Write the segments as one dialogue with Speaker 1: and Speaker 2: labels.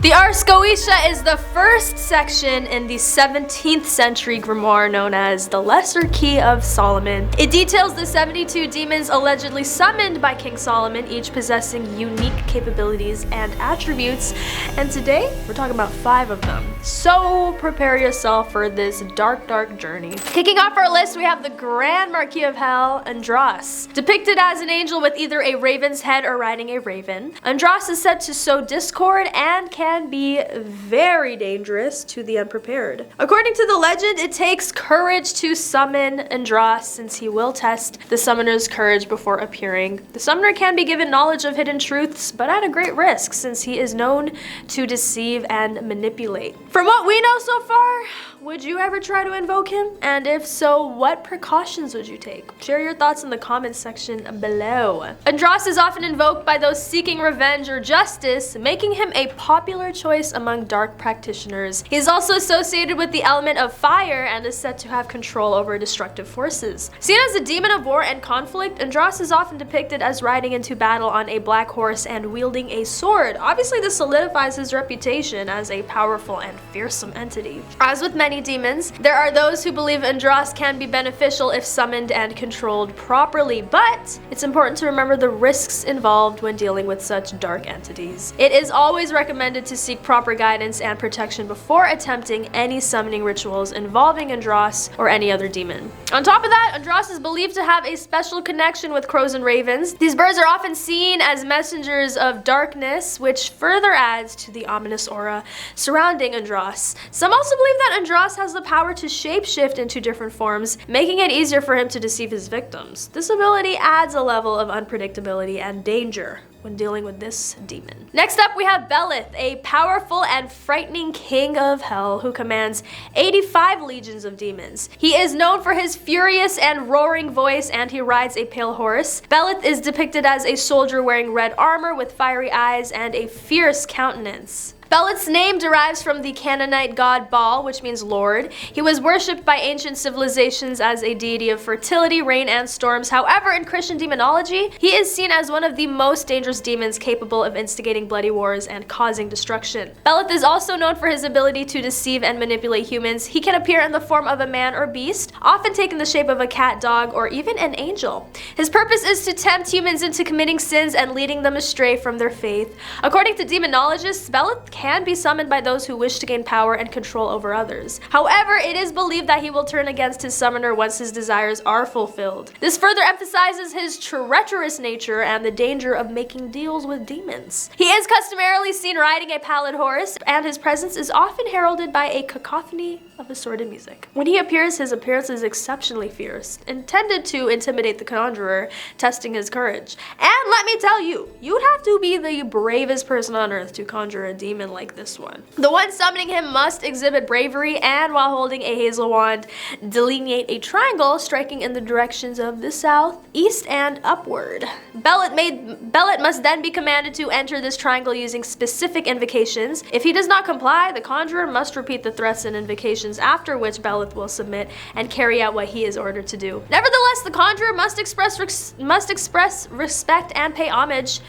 Speaker 1: The Ars Goetia is the first section in the 17th century grimoire known as the Lesser Key of Solomon. It details the 72 demons allegedly summoned by King Solomon, each possessing unique capabilities and attributes, and today we're talking about 5 of them. So prepare yourself for this dark journey. Kicking off our list, we have the Grand Marquis of Hell, Andras. Depicted as an angel with either a raven's head or riding a raven, Andras is said to sow discord and can be very dangerous to the unprepared. According to the legend, it takes courage to summon Andras, since he will test the summoner's courage before appearing. The summoner can be given knowledge of hidden truths, but at a great risk, since he is known to deceive and manipulate. From what we know so far, would you ever try to invoke him? And if so, what precautions would you take? Share your thoughts in the comments section below. Andras is often invoked by those seeking revenge or justice, making him a popular choice among dark practitioners. He is also associated with the element of fire and is said to have control over destructive forces. Seen as a demon of war and conflict, Andras is often depicted as riding into battle on a black horse and wielding a sword. Obviously, this solidifies his reputation as a powerful and fearsome entity. As with many demons, there are those who believe Andras can be beneficial if summoned and controlled properly, but it's important to remember the risks involved when dealing with such dark entities. It is always recommended to seek proper guidance and protection before attempting any summoning rituals involving Andras or any other demon. On top of that, Andras is believed to have a special connection with crows and ravens. These birds are often seen as messengers of darkness, which further adds to the ominous aura surrounding Andras. Some also believe that Andras has the power to shapeshift into different forms, making it easier for him to deceive his victims. This ability adds a level of unpredictability and danger when dealing with this demon. Next up, we have Beleth, a powerful and frightening king of hell who commands 85 legions of demons. He is known for his furious and roaring voice, and he rides a pale horse. Beleth is depicted as a soldier wearing red armor with fiery eyes and a fierce countenance. Beleth's name derives from the Canaanite god Baal, which means Lord. He was worshipped by ancient civilizations as a deity of fertility, rain, and storms. However, in Christian demonology, he is seen as one of the most dangerous demons capable of instigating bloody wars and causing destruction. Beleth is also known for his ability to deceive and manipulate humans. He can appear in the form of a man or beast, often taking the shape of a cat, dog, or even an angel. His purpose is to tempt humans into committing sins and leading them astray from their faith. According to demonologists, Beleth can be summoned by those who wish to gain power and control over others. However, it is believed that he will turn against his summoner once his desires are fulfilled. This further emphasizes his treacherous nature and the danger of making deals with demons. He is customarily seen riding a pallid horse, and his presence is often heralded by a cacophony of assorted music. When he appears, his appearance is exceptionally fierce, intended to intimidate the conjurer, testing his courage. And let me tell you, you'd have to be the bravest person on earth to conjure a demon like this one. The one summoning him must exhibit bravery, and while holding a hazel wand, delineate a triangle striking in the directions of the south, east, and upward. Beleth must then be commanded to enter this triangle using specific invocations. If he does not comply, the conjurer must repeat the threats and invocations, after which Beleth will submit and carry out what he is ordered to do. Nevertheless, the conjurer must express respect and pay homage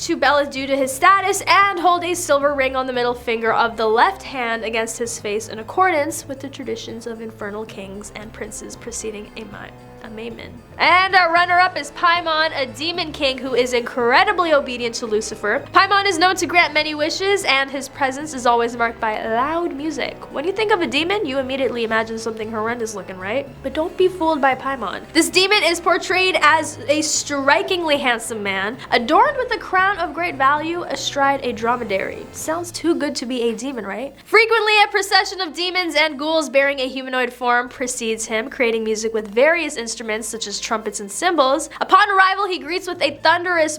Speaker 1: to Beleth due to his status, and hold a silver ring on the middle finger of the left hand against his face in accordance with the traditions of infernal kings and princes preceding Paemon. And our runner-up is Paemon, a demon king who is incredibly obedient to Lucifer. Paemon is known to grant many wishes, and his presence is always marked by loud music. When you think of a demon, you immediately imagine something horrendous looking, right? But don't be fooled by Paemon. This demon is portrayed as a strikingly handsome man, adorned with a crown of great value astride a dromedary. Sounds too good to be a demon, right? Frequently, a procession of demons and ghouls bearing a humanoid form precedes him, creating music with various instruments such as trumpets and cymbals. Upon arrival, he greets with a thunderous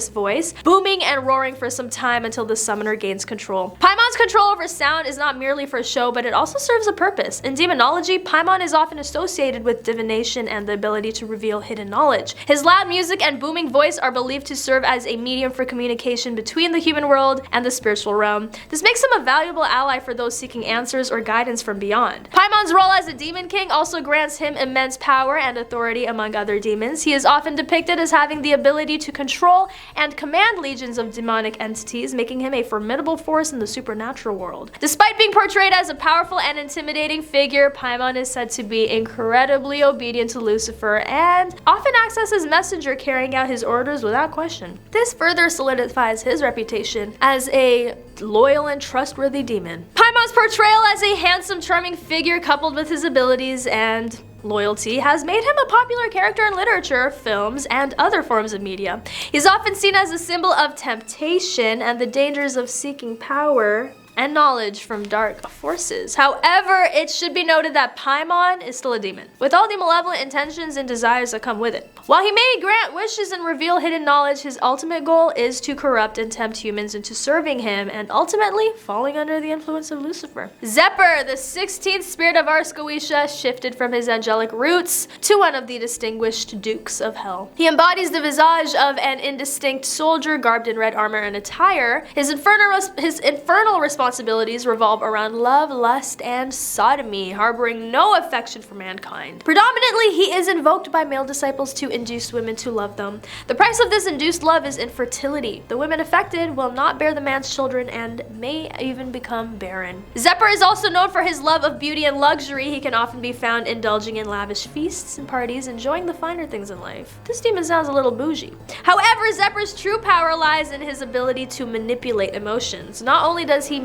Speaker 1: voice, booming and roaring for some time until the summoner gains control. Paemon's control over sound is not merely for show, but it also serves a purpose. In demonology, Paemon is often associated with divination and the ability to reveal hidden knowledge. His loud music and booming voice are believed to serve as a medium for communication between the human world and the spiritual realm. This makes him a valuable ally for those seeking answers or guidance from beyond. Paemon's role as a demon king Calling also grants him immense power and authority among other demons. He is often depicted as having the ability to control and command legions of demonic entities, making him a formidable force in the supernatural world. Despite being portrayed as a powerful and intimidating figure, Paemon is said to be incredibly obedient to Lucifer and often acts as his messenger, carrying out his orders without question. This further solidifies his reputation as a loyal and trustworthy demon. Paemon's portrayal as a handsome, charming figure, coupled with his abilities and loyalty, has made him a popular character in literature, films, and other forms of media. He's often seen as a symbol of temptation and the dangers of seeking power and knowledge from dark forces. However, it should be noted that Paemon is still a demon, with all the malevolent intentions and desires that come with it. While he may grant wishes and reveal hidden knowledge, his ultimate goal is to corrupt and tempt humans into serving him and ultimately falling under the influence of Lucifer. Zepar, the 16th spirit of Ars Goetia, shifted from his angelic roots to one of the distinguished dukes of hell. He embodies the visage of an indistinct soldier garbed in red armor and attire. His infernal responsibilities revolve around love, lust, and sodomy, harboring no affection for mankind. Predominantly, he is invoked by male disciples to induce women to love them. The price of this induced love is infertility. The women affected will not bear the man's children and may even become barren. Zepar is also known for his love of beauty and luxury. He can often be found indulging in lavish feasts and parties, enjoying the finer things in life. This demon sounds a little bougie. However, Zepar's true power lies in his ability to manipulate emotions. Not only does he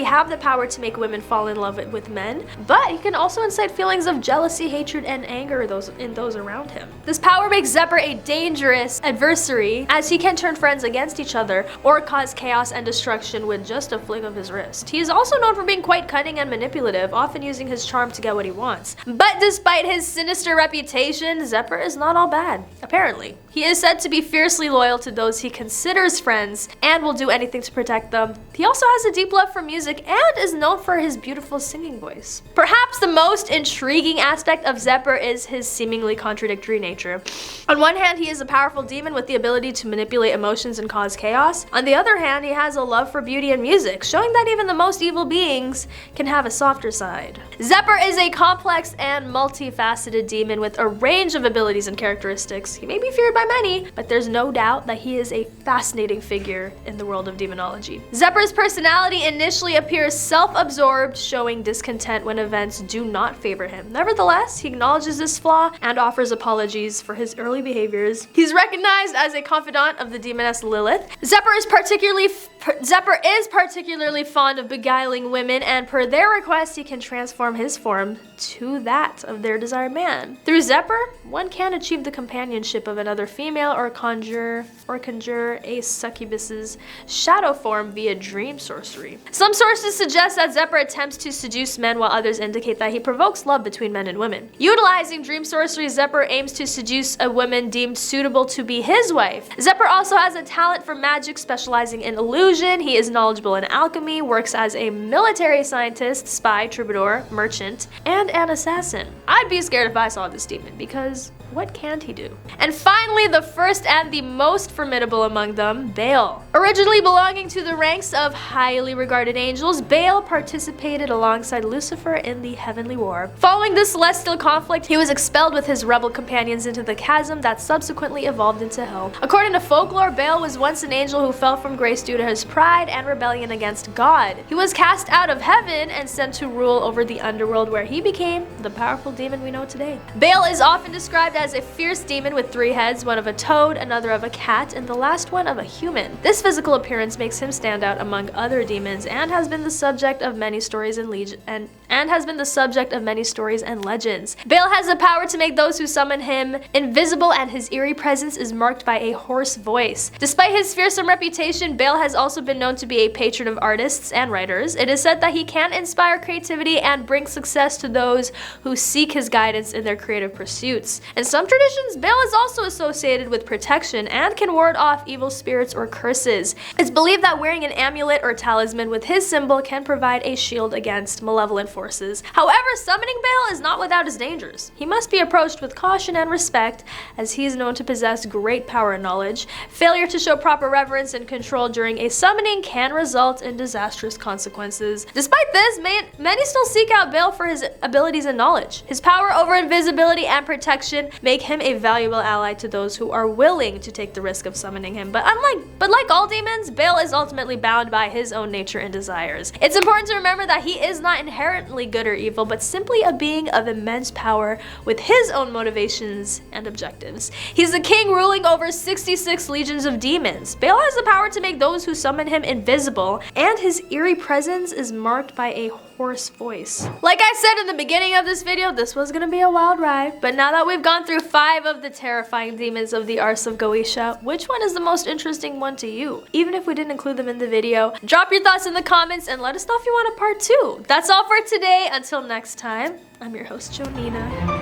Speaker 1: have the power to make women fall in love with men, but he can also incite feelings of jealousy, hatred, and anger in those around him. This power makes Zepar a dangerous adversary, as he can turn friends against each other or cause chaos and destruction with just a flick of his wrist. He is also known for being quite cunning and manipulative, often using his charm to get what he wants. But despite his sinister reputation, Zepar is not all bad, apparently. He is said to be fiercely loyal to those he considers friends and will do anything to protect them. He also has a deep love for music and is known for his beautiful singing voice. Perhaps the most intriguing aspect of Zepar is his seemingly contradictory nature. On one hand, he is a powerful demon with the ability to manipulate emotions and cause chaos. On the other hand, he has a love for beauty and music, showing that even the most evil beings can have a softer side. Zepar is a complex and multifaceted demon with a range of abilities and characteristics. He may be feared by many, but there's no doubt that he is a fascinating figure in the world of demonology. Zepar's personality initially appears self-absorbed, showing discontent when events do not favor him. Nevertheless, he acknowledges this flaw and offers apologies for his early behaviors. He's recognized as a confidant of the demoness Lilith. Zepar is particularly fond of beguiling women, and per their request, he can transform his form to that of their desired man. Through Zepar, one can achieve the companionship of another female or conjure a succubus's shadow form via dream sorcery. Some sources suggest that Zepar attempts to seduce men, while others indicate that he provokes love between men and women. Utilizing dream sorcery, Zepar aims to seduce a woman deemed suitable to be his wife. Zepar also has a talent for magic, specializing in illusion. He is knowledgeable in alchemy, works as a military scientist, spy, troubadour, merchant, and an assassin. I'd be scared if I saw this demon, because what can't he do? And finally, the first and the most formidable among them, Bael. Originally belonging to the ranks of highly regarded angels, Bael participated alongside Lucifer in the heavenly war. Following this celestial conflict, he was expelled with his rebel companions into the chasm that subsequently evolved into hell. According to folklore, Bael was once an angel who fell from grace due to his pride and rebellion against God. He was cast out of heaven and sent to rule over the underworld, where he became the powerful demon we know today. Bael is often described as a fierce demon with 3 heads, one of a toad, another of a cat, and the last one of a human. This physical appearance makes him stand out among other demons and has been the subject of many stories and legends. Bael has the power to make those who summon him invisible, and his eerie presence is marked by a hoarse voice. Despite his fearsome reputation, Bael has also been known to be a patron of artists and writers. It is said that he can inspire creativity and bring success to those who seek his guidance in their creative pursuits. And some traditions, Bael is also associated with protection and can ward off evil spirits or curses. It's believed that wearing an amulet or talisman with his symbol can provide a shield against malevolent forces. However, summoning Bael is not without its dangers. He must be approached with caution and respect, as he is known to possess great power and knowledge. Failure to show proper reverence and control during a summoning can result in disastrous consequences. Despite this, many still seek out Bael for his abilities and knowledge. His power over invisibility and protection make him a valuable ally to those who are willing to take the risk of summoning him. But like all demons, Bael is ultimately bound by his own nature and desires. It's important to remember that he is not inherently good or evil, but simply a being of immense power with his own motivations and objectives. He's the king ruling over 66 legions of demons. Bael has the power to make those who summon him invisible, and his eerie presence is marked by a hoarse voice. Like I said in the beginning of this video, this was gonna be a wild ride, but now that we've gone through 5 of the terrifying demons of the Ars of Goetia, which one is the most interesting one to you? Even if we didn't include them in the video, drop your thoughts in the comments and let us know if you want a part 2. That's all for today. Until next time, I'm your host, Jonina.